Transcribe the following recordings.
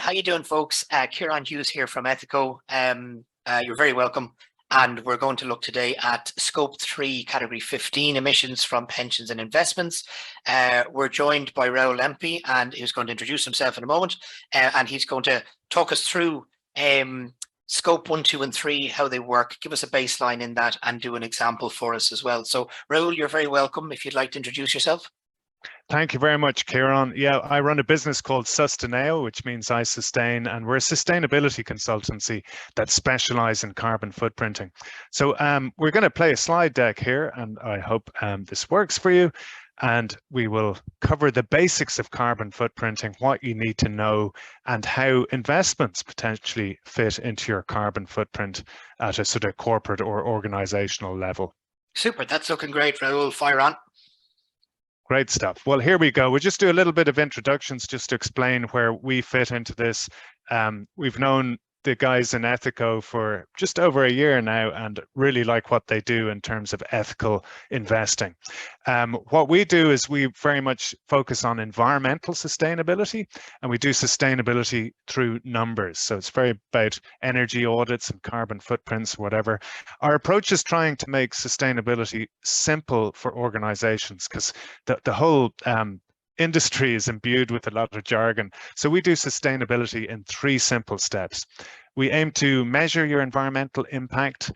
How you doing, folks? Ciarán Hughes here from Ethico. You're very welcome. And we're going to look today at Scope 3, Category 15 emissions from pensions and investments. We're joined by Raoul Empey, and he's going to introduce himself in a moment. And he's going to talk us through Scope 1, 2, and 3, how they work, give us a baseline in that, and do an example for us as well. So, Raoul, you're very welcome if you'd like to introduce yourself. Thank you very much, Ciarán. Yeah, I run a business called Sustineo, which means I sustain, and we're a sustainability consultancy that specialize in carbon footprinting. So we're going to play a slide deck here, and I hope this works for you. And we will cover the basics of carbon footprinting, what you need to know, and how investments potentially fit into your carbon footprint at a sort of corporate or organizational level. Super, that's looking great, Raoul. Fire on. Great stuff. Well, here we go. We'll just do a little bit of introductions just to explain where we fit into this. We've known the guys in Ethico for just over a year now and really like what they do in terms of ethical investing. What we do is we very much focus on environmental sustainability, and we do sustainability through numbers. So it's very about energy audits and carbon footprints, whatever. Our approach is trying to make sustainability simple for organizations, because the whole industry is imbued with a lot of jargon. So we do sustainability in 3 simple steps. We aim to measure your environmental impact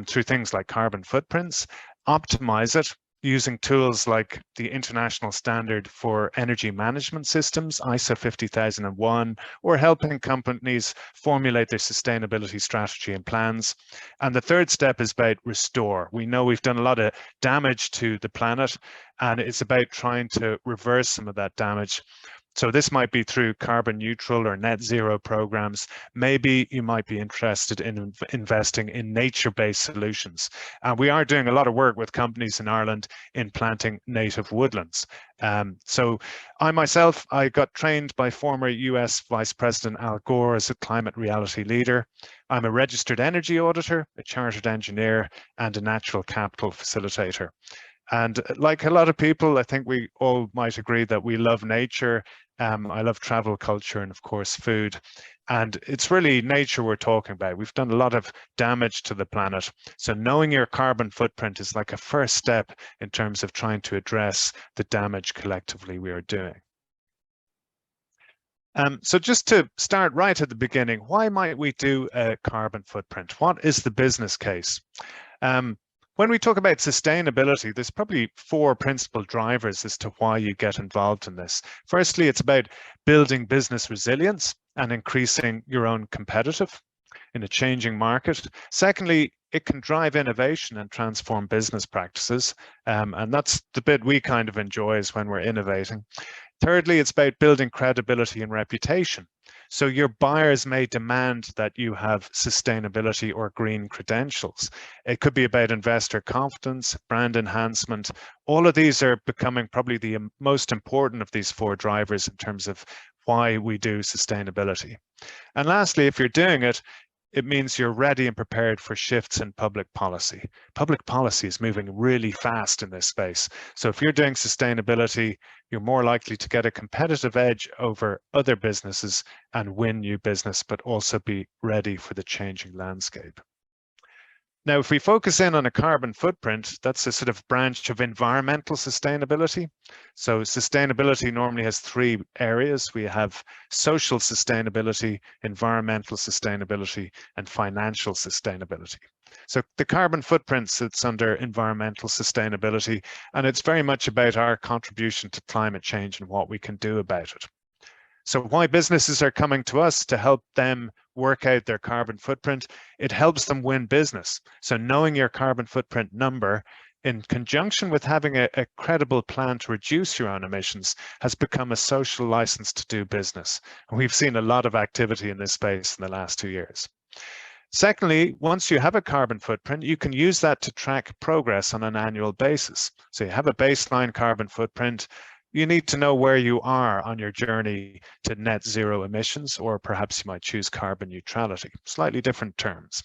through things like carbon footprints, optimize it using tools like the International Standard for Energy Management Systems, ISO 50001, or helping companies formulate their sustainability strategy and plans. And the 3rd step is about restore. We know we've done a lot of damage to the planet, and it's about trying to reverse some of that damage. So this might be through carbon neutral or net zero programs. Maybe you might be interested in investing in nature-based solutions. We are doing a lot of work with companies in Ireland in planting native woodlands. So I myself, I got trained by former US Vice President Al Gore as a climate reality leader. I'm a registered energy auditor, a chartered engineer, and a natural capital facilitator. And like a lot of people, I think we all might agree that we love nature. I love travel culture and, of course, food. And it's really nature we're talking about. We've done a lot of damage to the planet. So knowing your carbon footprint is like a first step in terms of trying to address the damage collectively we are doing. So just to start right at the beginning, why might we do a carbon footprint? What is the business case? When we talk about sustainability, there's probably 4 principal drivers as to why you get involved in this. Firstly, it's about building business resilience and increasing your own competitive in a changing market. Secondly, it can drive innovation and transform business practices. And that's the bit we kind of enjoy, is when we're innovating. Thirdly, it's about building credibility and reputation. So your buyers may demand that you have sustainability or green credentials. It could be about investor confidence, brand enhancement. All of these are becoming probably the most important of these 4 drivers in terms of why we do sustainability. And lastly, if you're doing it, it means you're ready and prepared for shifts in public policy. Public policy is moving really fast in this space. So if you're doing sustainability, you're more likely to get a competitive edge over other businesses and win new business, but also be ready for the changing landscape. Now, if we focus in on a carbon footprint, that's a sort of branch of environmental sustainability. So sustainability normally has 3 areas. We have social sustainability, environmental sustainability, and financial sustainability. So the carbon footprint sits under environmental sustainability, and it's very much about our contribution to climate change and what we can do about it. So why businesses are coming to us to help them work out their carbon footprint, it helps them win business. So knowing your carbon footprint number in conjunction with having a credible plan to reduce your own emissions has become a social license to do business. And we've seen a lot of activity in this space in the last 2 years. Secondly, once you have a carbon footprint, you can use that to track progress on an annual basis. So you have a baseline carbon footprint. You need to know where you are on your journey to net zero emissions, or perhaps you might choose carbon neutrality, slightly different terms.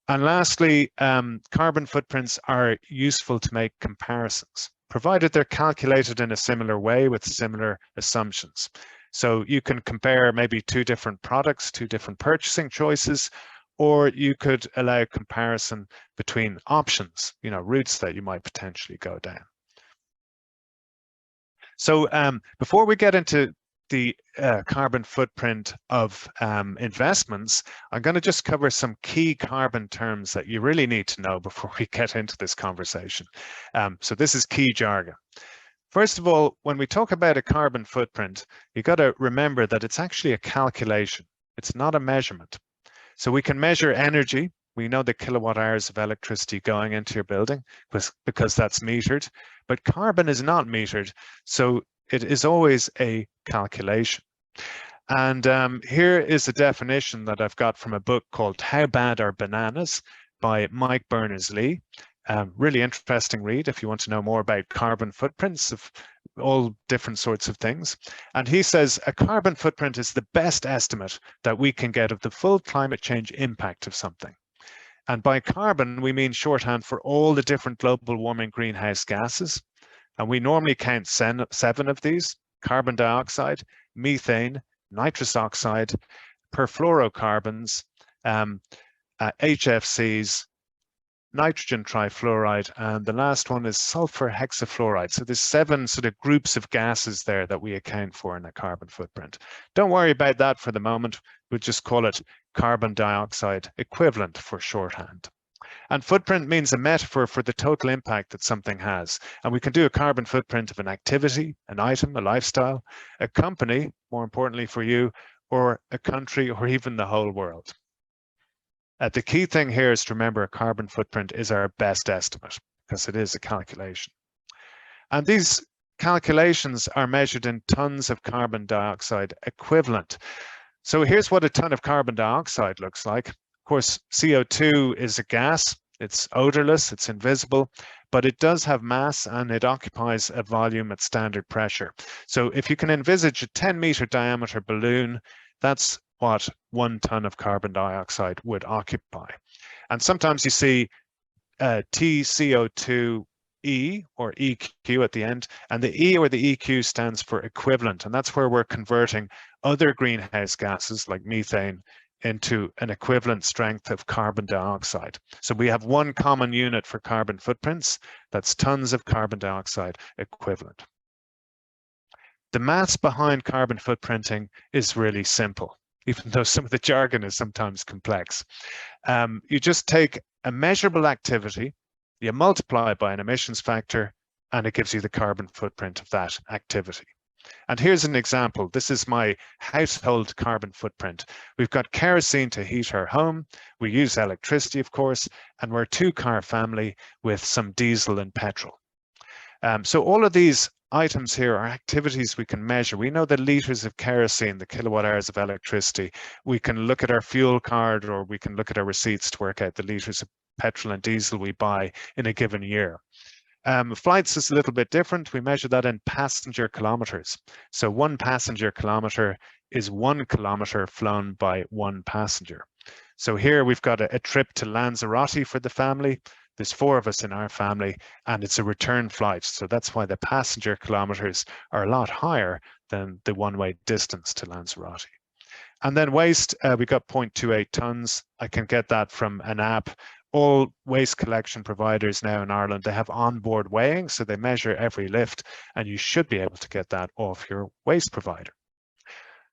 And lastly, carbon footprints are useful to make comparisons, provided they're calculated in a similar way with similar assumptions. So you can compare maybe two different products, two different purchasing choices, or you could allow comparison between options, routes that you might potentially go down. So before we get into the carbon footprint of investments, I'm going to just cover some key carbon terms that you really need to know before we get into this conversation. So this is key jargon. First of all, when we talk about a carbon footprint, you've got to remember that it's actually a calculation. It's not a measurement. So we can measure energy. We know the kilowatt hours of electricity going into your building because that's metered, but carbon is not metered. So it is always a calculation. And here is a definition that I've got from a book called How Bad Are Bananas by Mike Berners-Lee. Really interesting read if you want to know more about carbon footprints of all different sorts of things. And he says a carbon footprint is the best estimate that we can get of the full climate change impact of something. And by carbon, we mean shorthand for all the different global warming greenhouse gases. And we normally count 7 of these: carbon dioxide, methane, nitrous oxide, perfluorocarbons, HFCs, nitrogen trifluoride, and the last one is sulfur hexafluoride. So there's 7 sort of groups of gases there that we account for in a carbon footprint. Don't worry about that for the moment. We'll just call it carbon dioxide equivalent for shorthand. And footprint means a metaphor for the total impact that something has. And we can do a carbon footprint of an activity, an item, a lifestyle, a company, more importantly for you, or a country, or even the whole world. The key thing here is to remember a carbon footprint is our best estimate because it is a calculation. And these calculations are measured in tons of carbon dioxide equivalent. So here's what a ton of carbon dioxide looks like. Of course, CO2 is a gas. It's odorless, it's invisible, but it does have mass and it occupies a volume at standard pressure. So if you can envisage a 10-meter diameter balloon, that's what 1 ton of carbon dioxide would occupy. And sometimes you see TCO2E or EQ at the end, and the E or the EQ stands for equivalent, and that's where we're converting other greenhouse gases like methane into an equivalent strength of carbon dioxide. So we have one common unit for carbon footprints, that's tons of carbon dioxide equivalent. The maths behind carbon footprinting is really simple, even though some of the jargon is sometimes complex. You just take a measurable activity, you multiply by an emissions factor, and it gives you the carbon footprint of that activity. And here's an example. This is my household carbon footprint. We've got kerosene to heat our home. We use electricity, of course, and we're a 2-car family with some diesel and petrol. So all of these items here are activities we can measure. We know the liters of kerosene, the kilowatt hours of electricity. We can look at our fuel card, or we can look at our receipts to work out the liters of petrol and diesel we buy in a given year. Flights is a little bit different. We measure that in passenger kilometers. So 1 passenger kilometer is 1 kilometer flown by 1 passenger. So here we've got a trip to Lanzarote for the family. There's 4 of us in our family, and it's a return flight. So that's why the passenger kilometers are a lot higher than the one-way distance to Lanzarote. And then waste, we got 0.28 tons. I can get that from an app. All waste collection providers now in Ireland, they have onboard weighing, so they measure every lift, and you should be able to get that off your waste provider.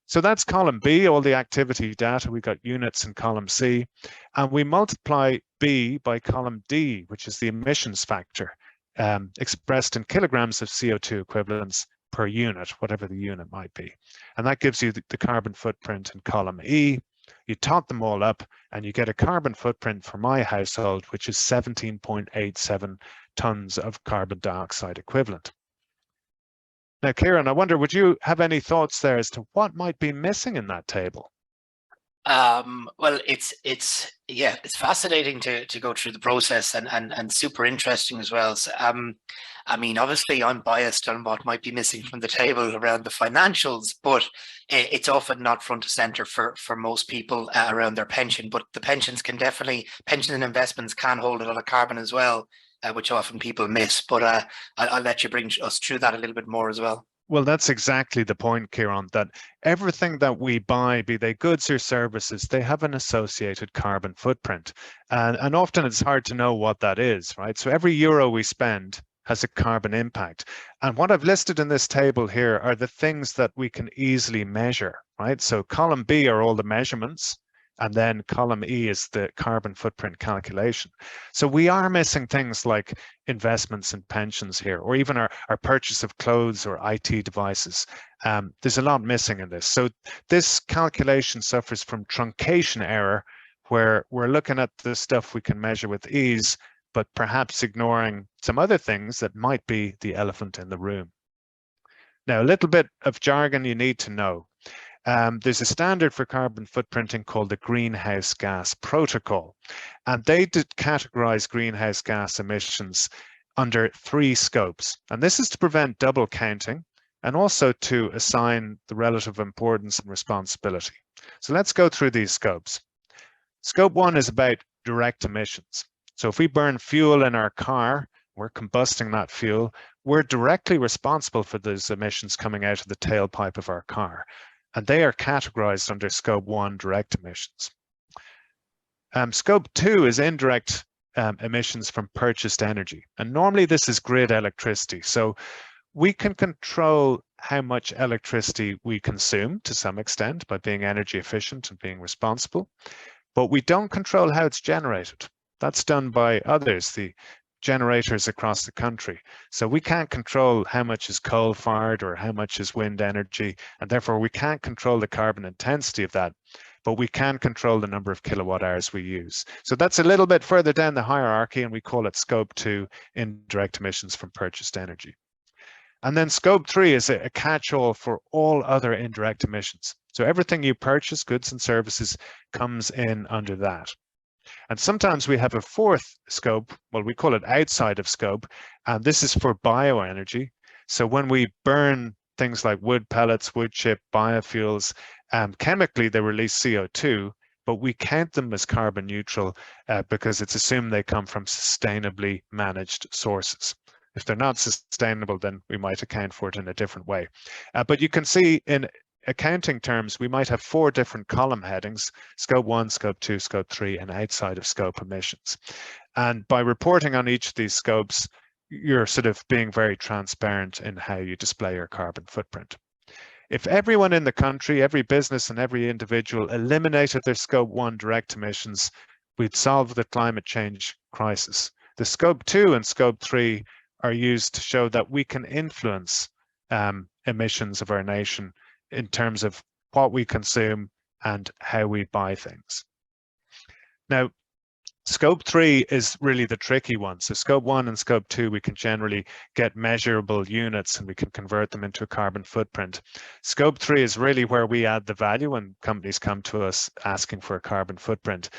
So that's column B, all the activity data. We got units in column C, and we multiply B by column D, which is the emissions factor, expressed in kilograms of CO2 equivalents per unit, whatever the unit might be. And that gives you the carbon footprint in column E. You tot them all up, and you get a carbon footprint for my household, which is 17.87 tons of carbon dioxide equivalent. Now, Ciarán, I wonder, would you have any thoughts there as to what might be missing in that table? Well, it's fascinating to go through the process and super interesting as well. So, I mean, obviously I'm biased on what might be missing from the table around the financials, but it's often not front and center for most people around their pension. But the pensions and investments can hold a lot of carbon as well, which often people miss. But I'll let you bring us through that a little bit more as well. Well, that's exactly the point, Ciarán, that everything that we buy, be they goods or services, they have an associated carbon footprint. And often it's hard to know what that is, right? So every euro we spend has a carbon impact. And what I've listed in this table here are the things that we can easily measure, right? So column B are all the measurements, and then column E is the carbon footprint calculation. So we are missing things like investments and pensions here, or even our purchase of clothes or IT devices. There's a lot missing in this. So this calculation suffers from truncation error, where we're looking at the stuff we can measure with ease, but perhaps ignoring some other things that might be the elephant in the room. Now, a little bit of jargon you need to know. There's a standard for carbon footprinting called the Greenhouse Gas Protocol, and they did categorize greenhouse gas emissions under 3 scopes. And this is to prevent double counting and also to assign the relative importance and responsibility. So let's go through these scopes. Scope 1 is about direct emissions. So if we burn fuel in our car, we're combusting that fuel, we're directly responsible for those emissions coming out of the tailpipe of our car. And they are categorized under Scope 1 direct emissions. Scope 2 is indirect emissions from purchased energy. And normally this is grid electricity. So we can control how much electricity we consume to some extent by being energy efficient and being responsible, but we don't control how it's generated. That's done by others, the generators across the country. So we can't control how much is coal-fired or how much is wind energy, and therefore we can't control the carbon intensity of that, but we can control the number of kilowatt hours we use. So that's a little bit further down the hierarchy, and we call it Scope 2, indirect emissions from purchased energy. And then Scope 3 is a catch-all for all other indirect emissions. So everything you purchase, goods and services, comes in under that. And sometimes we have a 4th scope, well, we call it outside of scope, and this is for bioenergy. So when we burn things like wood pellets, wood chip, biofuels, chemically they release CO2, but we count them as carbon neutral because it's assumed they come from sustainably managed sources. If they're not sustainable, then we might account for it in a different way. But you can see in accounting terms, we might have 4 different column headings: Scope 1, Scope 2, Scope 3, and outside of scope emissions. And by reporting on each of these scopes, you're sort of being very transparent in how you display your carbon footprint. If everyone in the country, every business and every individual eliminated their Scope 1 direct emissions, we'd solve the climate change crisis. The Scope 2 and Scope 3 are used to show that we can influence emissions of our nation in terms of what we consume and how we buy things. Now, Scope 3 is really the tricky one. So Scope 1 and Scope 2, we can generally get measurable units and we can convert them into a carbon footprint. Scope 3 is really where we add the value when companies come to us asking for a carbon footprint.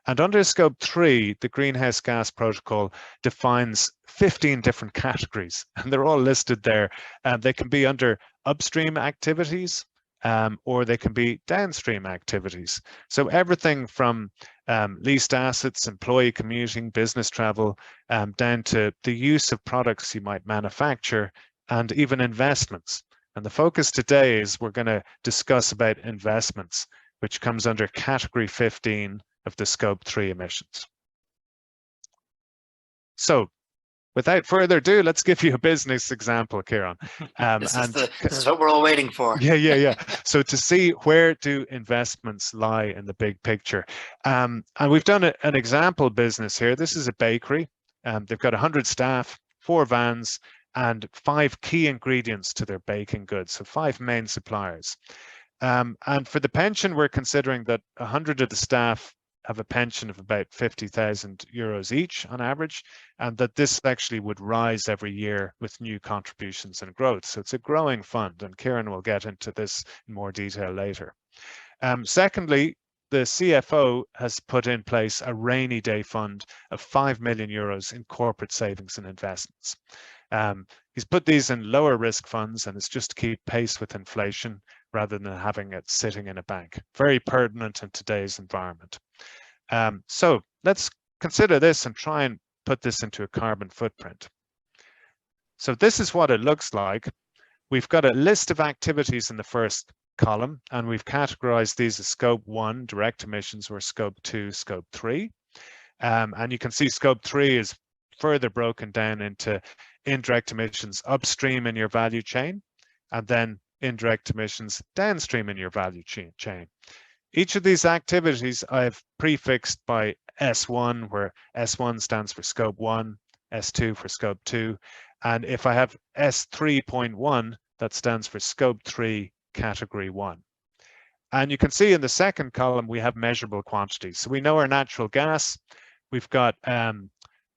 And under Scope 3, the Greenhouse Gas Protocol defines 15 different categories, and they're all listed there. They can be under upstream activities, or they can be downstream activities. So everything from leased assets, employee commuting, business travel, down to the use of products you might manufacture, and even investments. And the focus today is we're going to discuss about investments, which comes under category 15 of the Scope 3 emissions. So without further ado, let's give you a business example, Ciarán. This is what we're all waiting for. Yeah. So to see where do investments lie in the big picture. And we've done an example business here. This is a bakery. They've got 100 staff, 4 vans, and 5 key ingredients to their baking goods. So 5 main suppliers. And for the pension, we're considering that 100 of the staff have a pension of about 50,000 euros each on average, and that this actually would rise every year with new contributions and growth. So it's a growing fund, and Ciarán will get into this in more detail later. Secondly, the CFO has put in place a rainy day fund of 5 million euros in corporate savings and investments. He's put these in lower risk funds, and it's just to keep pace with inflation rather than having it sitting in a bank. Very pertinent in today's environment. So let's consider this and try and put this into a carbon footprint. So this is what it looks like. We've got a list of activities in the first column, and we've categorized these as scope 1, direct emissions, or scope 2, scope 3. And you can see scope 3 is further broken down into indirect emissions upstream in your value chain, and then indirect emissions downstream in your value chain. Each of these activities I've prefixed by S1, where S1 stands for scope 1, S2 for scope 2, and if I have S3.1, that stands for scope 3, category 1. And you can see in the second column, we have measurable quantities. So we know our natural gas. We've got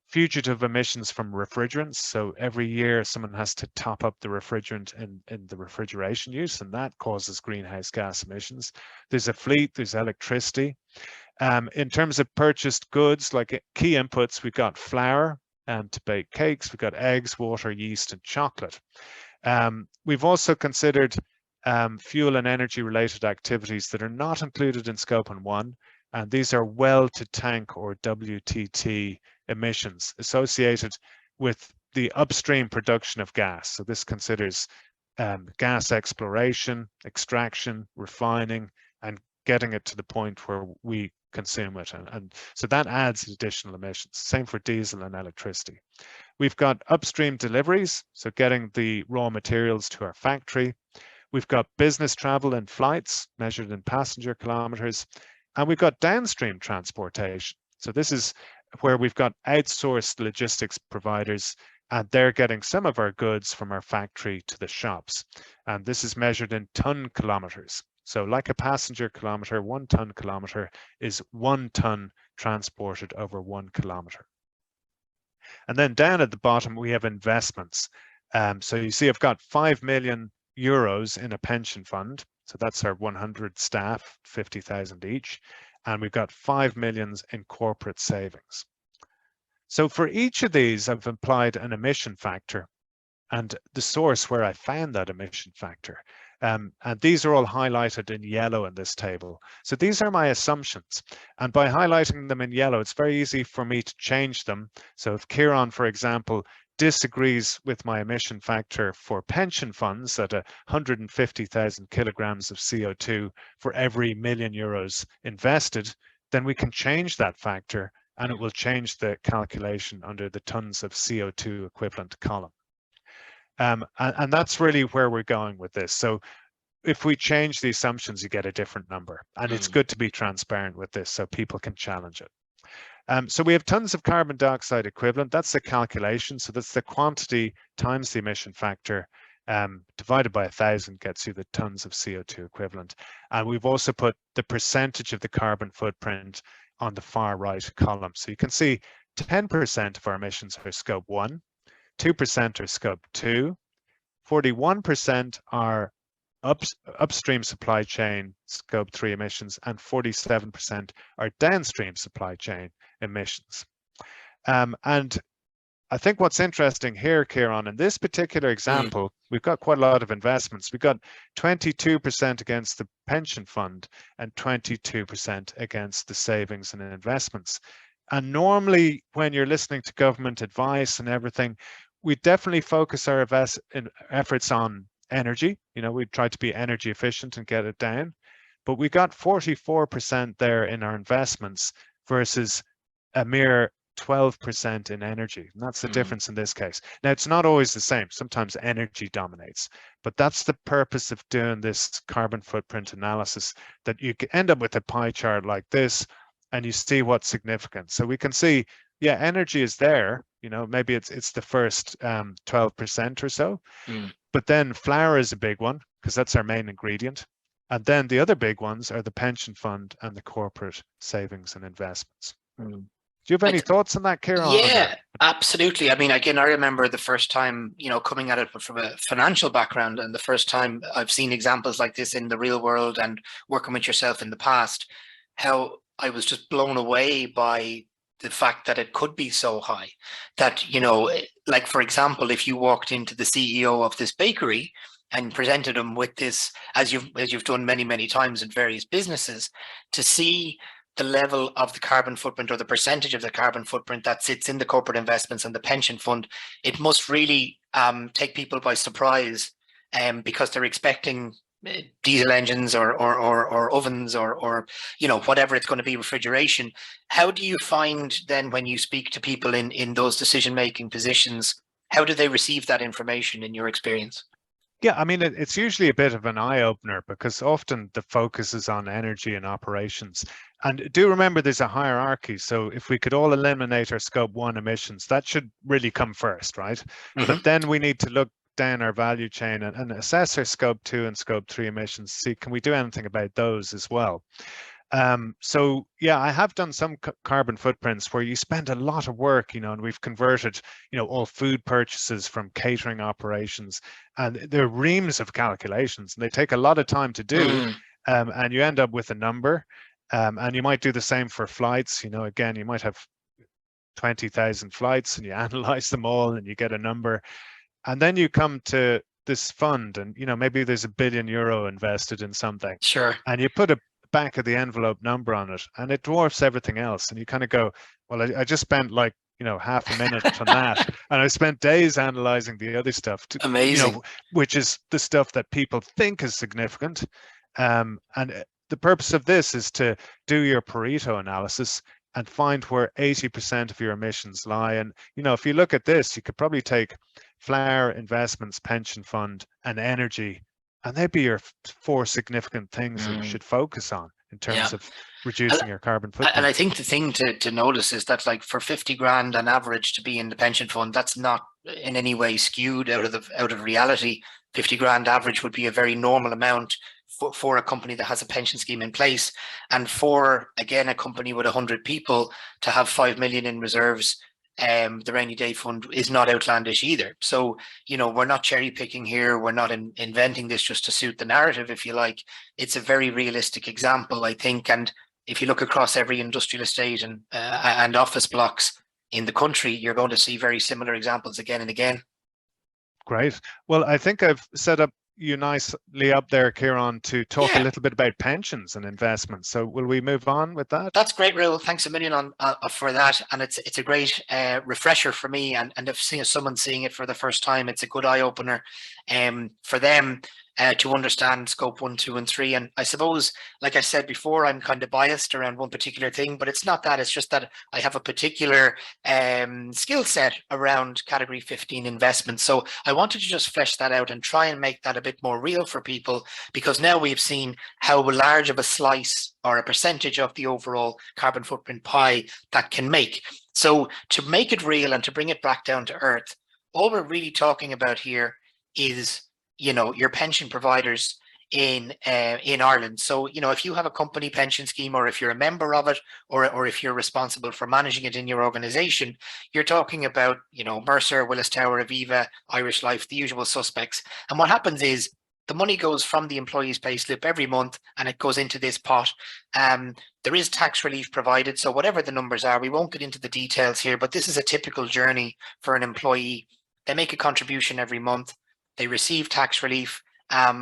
fugitive emissions from refrigerants. So every year someone has to top up the refrigerant in the refrigeration use, and that causes greenhouse gas emissions. There's a fleet, there's electricity. In terms of purchased goods, like key inputs, we've got flour to bake cakes, we've got eggs, water, yeast, and chocolate. We've also considered fuel and energy related activities that are not included in scope 1, and these are well to tank or WTT emissions associated with the upstream production of gas. So this considers gas exploration, extraction, refining, and getting it to the point where we consume it. And so that adds additional emissions. Same for diesel and electricity. We've got upstream deliveries, so getting the raw materials to our factory. We've got business travel and flights measured in passenger kilometers. And we've got downstream transportation. So this is where we've got outsourced logistics providers, and they're getting some of our goods from our factory to the shops. And this is measured in ton kilometers. So like a passenger kilometer, 1 ton kilometer is 1 ton transported over 1 kilometer. And then down at the bottom, we have investments. So you see, I've got 5 million euros in a pension fund. So that's our 100 staff, 50,000 each. And we've got 5 million in corporate savings. So for each of these, I've applied an emission factor and the source where I found that emission factor. And these are all highlighted in yellow in this table. So these are my assumptions. And by highlighting them in yellow, it's very easy for me to change them. So if Ciarán, for example, disagrees with my emission factor for pension funds at 150,000 kilograms of CO2 for every €1,000,000 invested, then we can change that factor and it will change the calculation under the tons of CO2 equivalent column. And that's really where we're going with this. So if we change the assumptions, you get a different number. And it's good to be transparent with this so people can challenge it. So we have tons of carbon dioxide equivalent. That's the calculation. So that's the quantity times the emission factor divided by 1,000 gets you the tons of CO2 equivalent. And we've also put the percentage of the carbon footprint on the far right column. So you can see 10% of our emissions are scope 1, 2% are scope 2, 41% are upstream supply chain scope 3 emissions, and 47% are downstream supply chain emissions. And I think what's interesting here, Ciarán, in this particular example, we've got quite a lot of investments. We've got 22% against the pension fund and 22% against the savings and investments. And normally when you're listening to government advice and everything, we definitely focus our efforts on energy. You know, we try to be energy efficient and get it down. But we got 44% there in our investments versus a mere 12% in energy. And that's the difference in this case. Now, it's not always the same. Sometimes energy dominates, but that's the purpose of doing this carbon footprint analysis, that you can end up with a pie chart like this and you see what's significant. So we can see, yeah, energy is there, you know, maybe it's the first 12% or so, but then flour is a big one because that's our main ingredient. And then the other big ones are the pension fund and the corporate savings and investments. Do you have any thoughts on that, Ciarán? Yeah, absolutely. I mean, again, I remember the first time, you know, coming at it from a financial background, and the first time I've seen examples like this in the real world and working with yourself in the past, how I was just blown away by the fact that it could be so high. That, you know, like, for example, if you walked into the CEO of this bakery and presented him with this, as you've done many, many times in various businesses, to see the level of the carbon footprint or the percentage of the carbon footprint that sits in the corporate investments and the pension fund, it must really take people by surprise because they're expecting diesel engines or ovens or whatever it's going to be, refrigeration. How do you find then when you speak to people in those decision-making positions, how do they receive that information in your experience? Yeah, I mean, it's usually a bit of an eye-opener because often the focus is on energy and operations. And do remember there's a hierarchy. So if we could all eliminate our scope 1 emissions, that should really come first, right? But then we need to look down our value chain and assess our scope 2 and scope 3 emissions, see can we do anything about those as well. So yeah, I have done some carbon footprints where you spend a lot of work, and we've converted, all food purchases from catering operations, and there are reams of calculations, and they take a lot of time to do, and you end up with a number, and you might do the same for flights. Again, you might have 20,000 flights, and you analyze them all, and you get a number, and then you come to this fund, and maybe there's €1 billion invested in something. Sure. And you put a back of the envelope number on it, and it dwarfs everything else, and you kind of go, well, I just spent like half a minute on that, and I spent days analyzing the other stuff Amazing. Which is the stuff that people think is significant, and the purpose of this is to do your Pareto analysis and find where 80% of your emissions lie. And if you look at this, you could probably take flour, investments, pension fund, and energy, and they'd be your 4 significant things that you should focus on in terms of reducing your carbon footprint. And I think the thing to notice is that, like, for 50 grand on average to be in the pension fund, that's not in any way skewed out of reality. 50 grand average would be a very normal amount for a company that has a pension scheme in place. And for, again, a company with 100 people to have 5 million in reserves, the rainy day fund is not outlandish either. So, we're not cherry picking here. We're not inventing this just to suit the narrative, if you like. It's a very realistic example, I think. And if you look across every industrial estate and office blocks in the country, you're going to see very similar examples again and again. Great. Well, I think I've set up you nicely up there, Ciarán, to talk a little bit about pensions and investments. So will we move on with that? That's great, Raoul. Thanks a million for that. And it's a great refresher for me. And if someone seeing it for the first time, it's a good eye opener for them to understand scope 1, 2, and 3. And I suppose, like I said before, I'm kind of biased around one particular thing, but it's not that. It's just that I have a particular skill set around category 15 investments. So I wanted to just flesh that out and try and make that a bit more real for people, because now we've seen how large of a slice or a percentage of the overall carbon footprint pie that can make. So to make it real and to bring it back down to earth, all we're really talking about here is your pension providers in Ireland. So if you have a company pension scheme, or if you're a member of it, or if you're responsible for managing it in your organization, you're talking about Mercer, Willis Tower, Aviva, Irish Life, the usual suspects. And what happens is the money goes from the employee's payslip every month, and it goes into this pot. There is tax relief provided, so whatever the numbers are, we won't get into the details here, but this is a typical journey for an employee. They make a contribution every month. They receive tax relief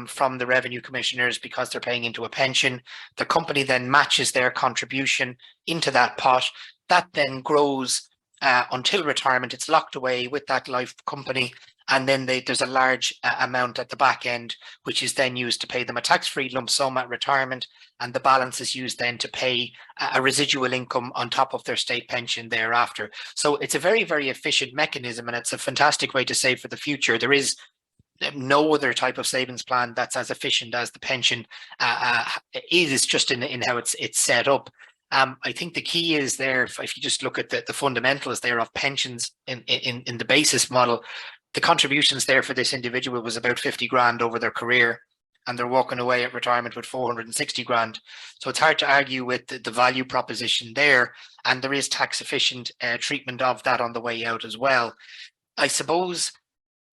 from the revenue commissioners because they're paying into a pension. The company then matches their contribution into that pot. That then grows until retirement. It's locked away with that life company. And then there's a large amount at the back end, which is then used to pay them a tax-free lump sum at retirement. And the balance is used then to pay a residual income on top of their state pension thereafter. So it's a very, very efficient mechanism, and it's a fantastic way to save for the future. There is no other type of savings plan that's as efficient as the pension is, just in how it's set up. I think the key is there, if you just look at the fundamentals there of pensions in the basis model, the contributions there for this individual was about 50 grand over their career, and they're walking away at retirement with 460 grand. So it's hard to argue with the value proposition there, and there is tax efficient treatment of that on the way out as well. I suppose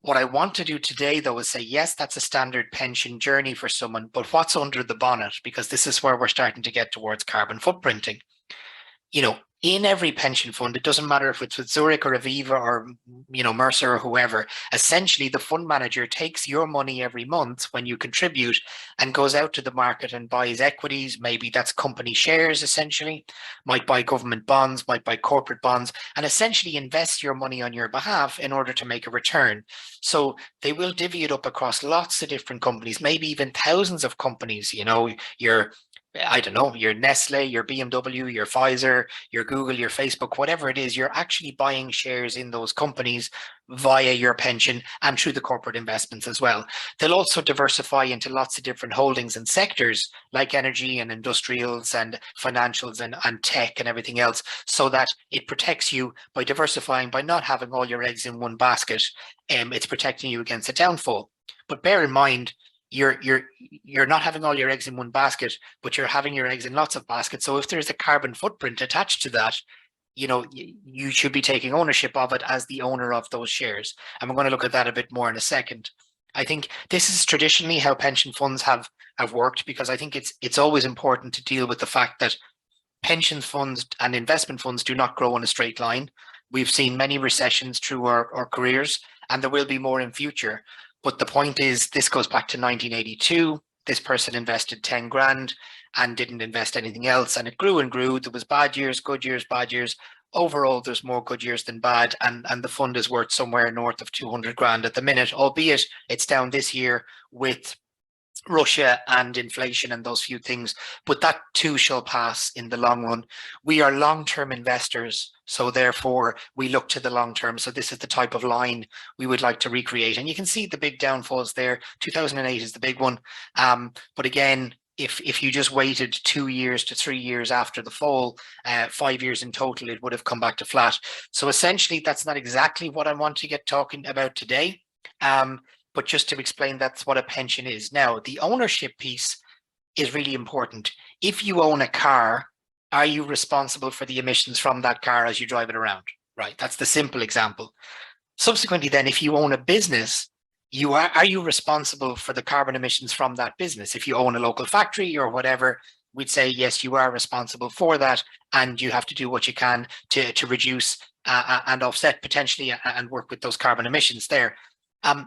what I want to do today, though, is say, yes, that's a standard pension journey for someone, but what's under the bonnet? Because this is where we're starting to get towards carbon footprinting. in every pension fund, it doesn't matter if it's with Zurich or Aviva or Mercer or whoever, essentially the fund manager takes your money every month when you contribute and goes out to the market and buys equities. Maybe that's company shares, essentially, might buy government bonds, might buy corporate bonds, and essentially invest your money on your behalf in order to make a return. So they will divvy it up across lots of different companies, maybe even thousands of companies. I don't know, your Nestle, your BMW, your Pfizer, your Google, your Facebook, whatever it is, you're actually buying shares in those companies via your pension and through the corporate investments as well. They'll also diversify into lots of different holdings and sectors like energy and industrials and financials and tech and everything else, so that it protects you by diversifying, by not having all your eggs in one basket. It's protecting you against a downfall. But bear in mind, you're not having all your eggs in one basket, but you're having your eggs in lots of baskets. So if there's a carbon footprint attached to that, you should be taking ownership of it as the owner of those shares. And we're going to look at that a bit more in a second. I think this is traditionally how pension funds have worked, because I think it's always important to deal with the fact that pension funds and investment funds do not grow in a straight line. We've seen many recessions through our careers, and there will be more in future. But the point is, this goes back to 1982. This person invested 10 grand and didn't invest anything else. And it grew and grew. There was bad years, good years, bad years. Overall, there's more good years than bad. And the fund is worth somewhere north of 200 grand at the minute, albeit it's down this year with Russia and inflation and those few things, but that too shall pass in the long run. We are long-term investors, so therefore we look to the long term. So this is the type of line we would like to recreate. And you can see the big downfalls there. 2008 is the big one. But again, if you just waited 2 years to 3 years after the fall, 5 years in total, it would have come back to flat. So essentially, that's not exactly what I want to get talking about today. But just to explain, that's what a pension is. Now, the ownership piece is really important. If you own a car, are you responsible for the emissions from that car as you drive it around? Right, that's the simple example. Subsequently, then, if you own a business, are you responsible for the carbon emissions from that business? If you own a local factory or whatever, we'd say, yes, you are responsible for that, and you have to do what you can to reduce and offset potentially and work with those carbon emissions there.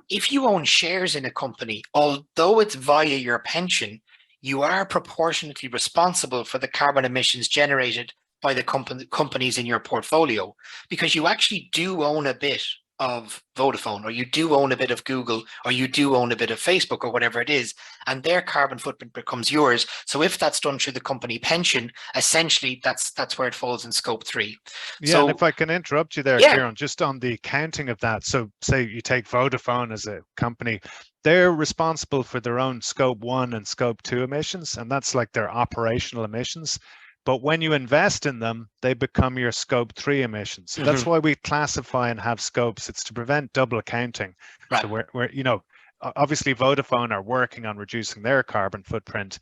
If you own shares in a company, although it's via your pension, you are proportionately responsible for the carbon emissions generated by the companies in your portfolio, because you actually do own a bit of Vodafone, or you do own a bit of Google, or you do own a bit of Facebook, or whatever it is, and their carbon footprint becomes yours. So if that's done through the company pension, essentially that's where it falls in scope 3. Yeah, so, and if I can interrupt you there, yeah. Ciarán, just on the accounting of that. So say you take Vodafone as a company, they're responsible for their own scope 1 and scope 2 emissions, and that's like their operational emissions. But when you invest in them, they become your scope 3 emissions. Mm-hmm. That's why we classify and have scopes. It's to prevent double accounting. Right. So we're obviously Vodafone are working on reducing their carbon footprint,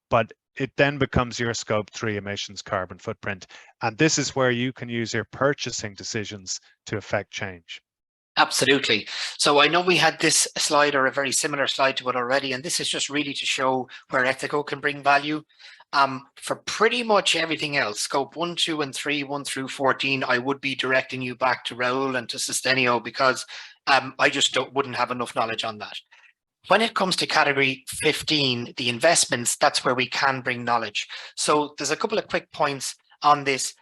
but it then becomes your scope 3 emissions carbon footprint. And this is where you can use your purchasing decisions to affect change. Absolutely. So I know we had this slide, or a very similar slide to it already, and this is just really to show where Ethico can bring value. For pretty much everything else, scope 1, 2, and 3, 1 through 14, I would be directing you back to Raoul and to Sustineo, because I just wouldn't have enough knowledge on that. When it comes to category 15, the investments, that's where we can bring knowledge. So there's a couple of quick points on this.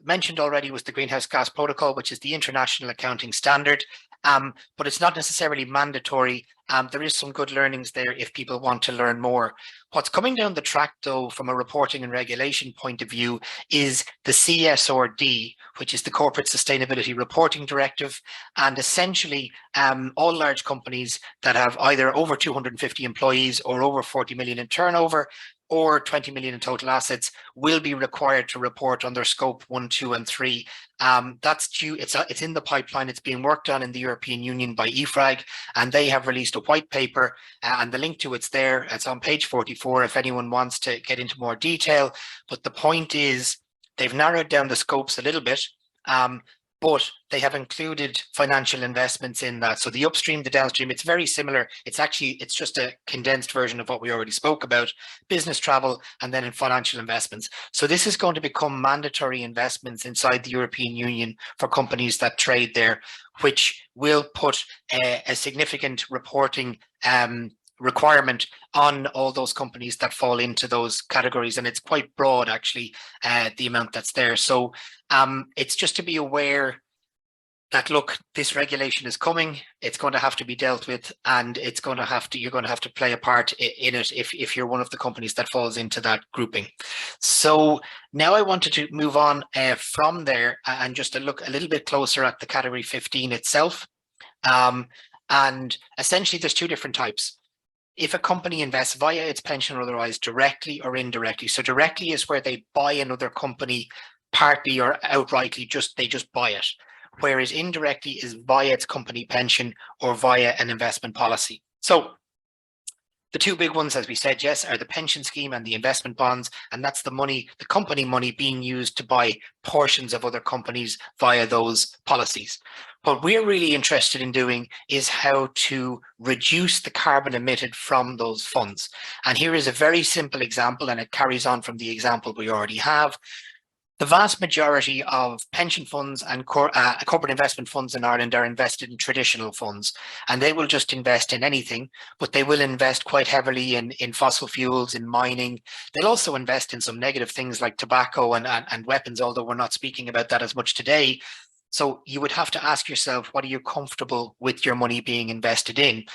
Mentioned already was the Greenhouse Gas Protocol, which is the international accounting standard, but it's not necessarily mandatory. There is some good learnings there if people want to learn more. What's coming down the track, though, from a reporting and regulation point of view, is the CSRD, which is the Corporate Sustainability Reporting Directive. And essentially, all large companies that have either over 250 employees or over 40 million in turnover or 20 million in total assets will be required to report on their scope 1, 2, and 3. That's due. It's in the pipeline. It's being worked on in the European Union by EFRAG, and they have released a white paper, and the link to it's there. It's on page 44 if anyone wants to get into more detail. But the point is, they've narrowed down the scopes a little bit. but they have included financial investments in that. So the upstream, the downstream, it's very similar. It's just a condensed version of what we already spoke about, business travel, and then in financial investments. So this is going to become mandatory investments inside the European Union for companies that trade there, which will put a significant reporting requirement on all those companies that fall into those categories. And it's quite broad, actually, the amount that's there. So it's just to be aware that, look, this regulation is coming, it's going to have to be dealt with, and you're going to have to play a part in it if you're one of the companies that falls into that grouping. So now I wanted to move on from there and just to look a little bit closer at the category 15 itself. And essentially there's two different types. If a company invests via its pension or otherwise, directly or indirectly. So directly is where they buy another company partly or outrightly, they just buy it. Whereas indirectly is via its company pension or via an investment policy. So the two big ones, as we said, yes, are the pension scheme and the investment bonds. And that's the money, the company money being used to buy portions of other companies via those policies. What we're really interested in doing is how to reduce the carbon emitted from those funds. And here is a very simple example, and it carries on from the example we already have. The vast majority of pension funds and corporate investment funds in Ireland are invested in traditional funds, and they will just invest in anything, but they will invest quite heavily in fossil fuels, in mining. They'll also invest in some negative things like tobacco and weapons, although we're not speaking about that as much today. So you would have to ask yourself, what are you comfortable with your money being invested in?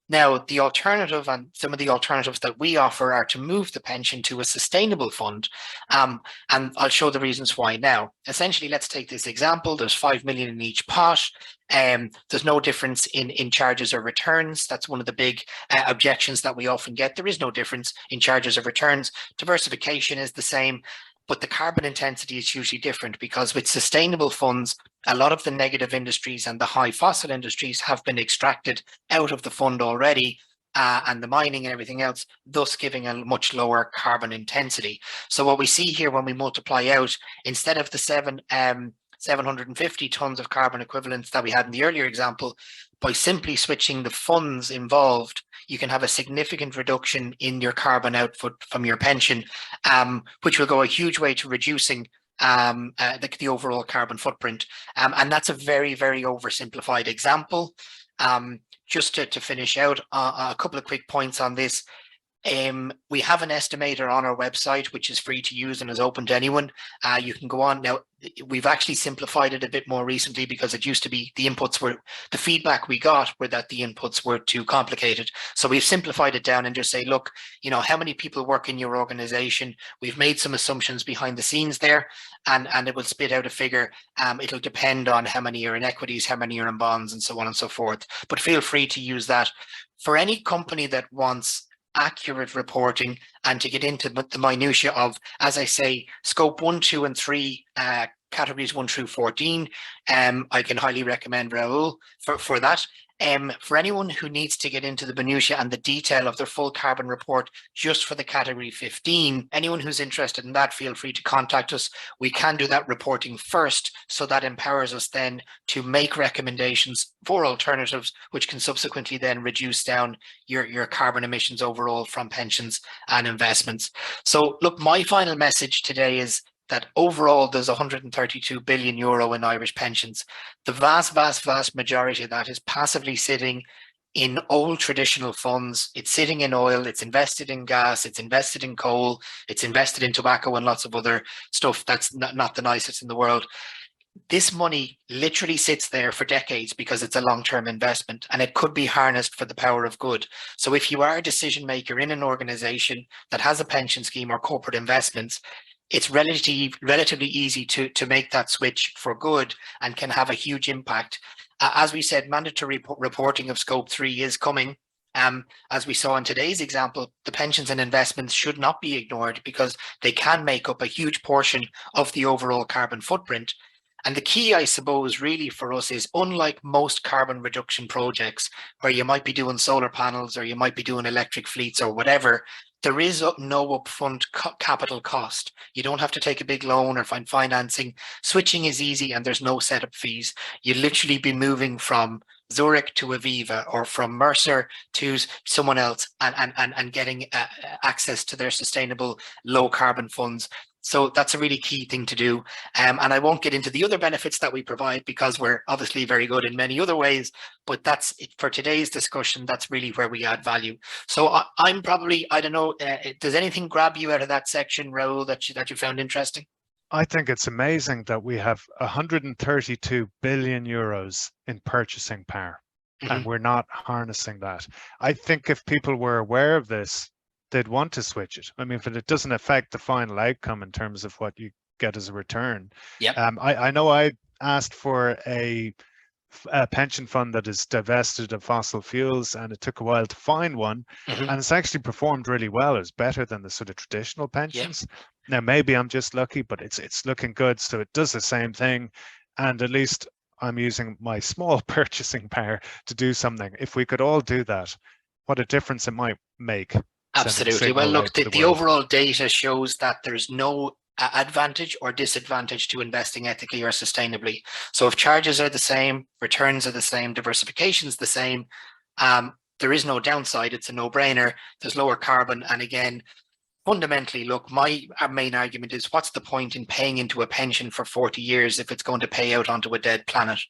Now, the alternative and some of the alternatives that we offer are to move the pension to a sustainable fund. And I'll show the reasons why now. Essentially, let's take this example. There's 5 million in each pot. There's no difference in charges or returns. That's one of the big objections that we often get. There is no difference in charges or returns. Diversification is the same, but the carbon intensity is hugely different because with sustainable funds, a lot of the negative industries and the high fossil industries have been extracted out of the fund already, and the mining and everything else, thus giving a much lower carbon intensity. So what we see here when we multiply out, instead of the 750 tons of carbon equivalents that we had in the earlier example, by simply switching the funds involved, you can have a significant reduction in your carbon output from your pension, which will go a huge way to reducing the overall carbon footprint. And that's a very, very oversimplified example. Just to finish out, a couple of quick points on this. We have an estimator on our website, which is free to use and is open to anyone. You can go on now. We've actually simplified it a bit more recently because it used to be the feedback we got were that the inputs were too complicated. So we've simplified it down and just say, look, how many people work in your organization? We've made some assumptions behind the scenes there, and it will spit out a figure. It'll depend on how many are in equities, how many are in bonds, and so on and so forth. But feel free to use that. For any company that wants accurate reporting and to get into the minutiae of, as I say, scope 1, 2, and 3, categories 1 through 14, I can highly recommend Raoul for that. For anyone who needs to get into the minutiae and the detail of their full carbon report just for the category 15, anyone who's interested in that, feel free to contact us. We can do that reporting first, so that empowers us then to make recommendations for alternatives, which can subsequently then reduce down your carbon emissions overall from pensions and investments. So look, my final message today is that overall there's 132 billion euro in Irish pensions. The vast majority of that is passively sitting in old traditional funds. It's sitting in oil, it's invested in gas, it's invested in coal, it's invested in tobacco and lots of other stuff that's not the nicest in the world. This money literally sits there for decades because it's a long-term investment, and it could be harnessed for the power of good. So if you are a decision maker in an organization that has a pension scheme or corporate investments, it's relatively easy to make that switch for good and can have a huge impact. As we said, mandatory reporting of scope 3 is coming. As we saw in today's example, the pensions and investments should not be ignored because they can make up a huge portion of the overall carbon footprint. And the key, I suppose, really for us is, unlike most carbon reduction projects where you might be doing solar panels or you might be doing electric fleets or whatever, there is no upfront capital cost. You don't have to take a big loan or find financing. Switching is easy and there's no setup fees. You literally be moving from Zurich to Aviva or from Mercer to someone else and getting access to their sustainable low carbon funds. So that's a really key thing to do. And I won't get into the other benefits that we provide because we're obviously very good in many other ways, but that's it for today's discussion. That's really where we add value. So I'm probably, I don't know, does anything grab you out of that section, Raoul, that you found interesting? I think it's amazing that we have 132 billion euros in purchasing power, and we're not harnessing that. I think if people were aware of this, they'd want to switch it. I mean, if it doesn't affect the final outcome in terms of what you get as a return. Yeah. I know I asked for a pension fund that is divested of fossil fuels, and it took a while to find one, and it's actually performed really well. It's better than the sort of traditional pensions. Now, maybe I'm just lucky, but it's looking good. So it does the same thing, and at least I'm using my small purchasing power to do something. If we could all do that, what a difference it might make. Absolutely. Well, look, the overall data shows that there's no advantage or disadvantage to investing ethically or sustainably. So if charges are the same, returns are the same, diversification is the same, there is no downside. It's a no-brainer. There's lower carbon. And again, fundamentally, look, my main argument is, what's the point in paying into a pension for 40 years if it's going to pay out onto a dead planet?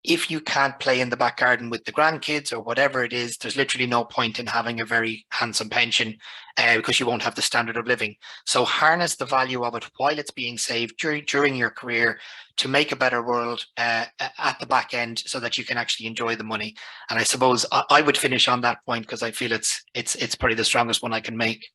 If you can't play in the back garden with the grandkids or whatever it is, there's literally no point in having a very handsome pension because you won't have the standard of living. So harness the value of it while it's being saved during your career to make a better world at the back end so that you can actually enjoy the money. And I suppose I would finish on that point because I feel it's probably the strongest one I can make.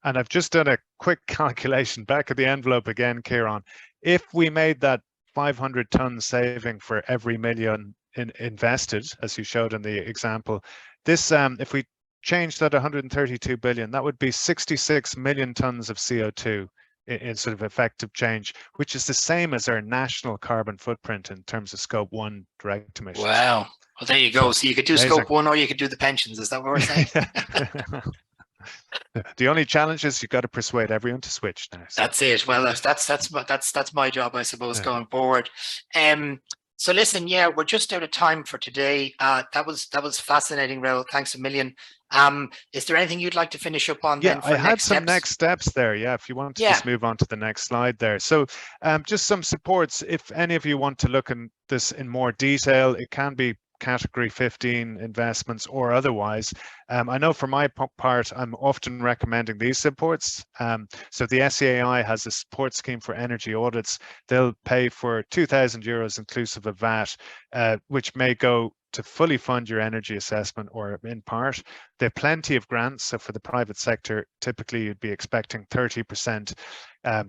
And I've just done a quick calculation back of the envelope again, Ciarán. If we made that 500 tons saving for every million invested, as you showed in the example, this if we change that 132 billion, that would be 66 million tons of CO2 in sort of effective change, which is the same as our national carbon footprint in terms of scope 1 direct emissions. Wow. Well, there you go. So you could do amazing. Scope 1 or you could do the pensions. Is that what we're saying? The only challenge is you've got to persuade everyone to switch now. So. That's it. Well, that's my job, I suppose, going forward. So listen, we're just out of time for today. That was fascinating, Raoul. Thanks a million. Is there anything you'd like to finish up on? I had some next steps there. If you want to just move on to the next slide there. So just some supports. If any of you want to look in this in more detail, it can be category 15 investments or otherwise. I know for my part, I'm often recommending these supports. So the SEAI has a support scheme for energy audits. They'll pay for €2,000 inclusive of VAT, which may go to fully fund your energy assessment or in part. There are plenty of grants. So for the private sector, typically you'd be expecting 30%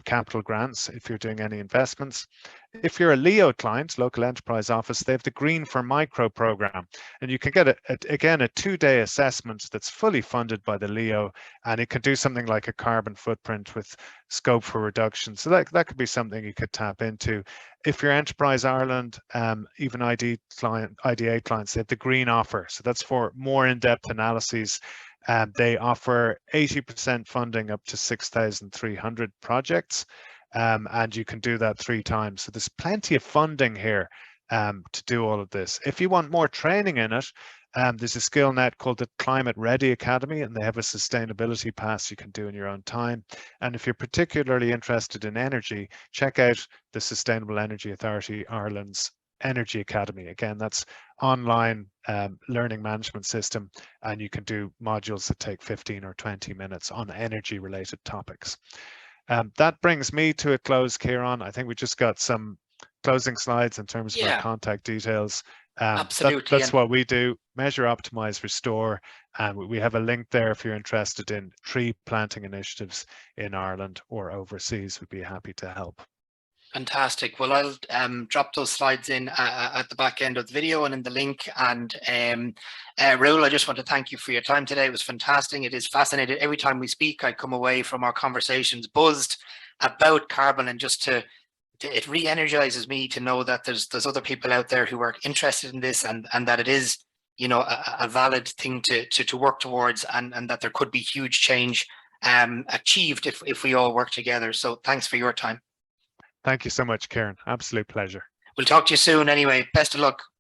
capital grants if you're doing any investments. If you're a LEO client, local enterprise office, they have the Green for Micro program, and you can get again a 2-day assessment that's fully funded by the LEO, and it can do something like a carbon footprint with scope for reduction. So that could be something you could tap into. If you're Enterprise Ireland, even IDA clients, they have the Green offer. So that's for more in-depth analyses. They offer 80% funding up to 6,300 projects, and you can do that 3 times. So there's plenty of funding here to do all of this. If you want more training in it, there's a skill net called the Climate Ready Academy, and they have a sustainability pass you can do in your own time. And if you're particularly interested in energy, check out the Sustainable Energy Authority Ireland's Energy Academy. Again, that's online learning management system, and you can do modules that take 15 or 20 minutes on energy related topics. That brings me to a close, Ciarán. I think we just got some closing slides in terms of our contact details. Absolutely. That's what we do: measure, optimize, restore. And we have a link there if you're interested in tree planting initiatives in Ireland or overseas. We'd be happy to help. Fantastic. Well, I'll drop those slides in at the back end of the video and in the link. And Raoul, I just want to thank you for your time today. It was fantastic. It is fascinating. Every time we speak, I come away from our conversations buzzed about carbon, and just to it re-energizes me to know that there's other people out there who are interested in this, and that it is, you know, a valid thing to work towards, and that there could be huge change achieved if we all work together. So thanks for your time. Thank you so much, Ciarán. Absolute pleasure. We'll talk to you soon anyway. Best of luck.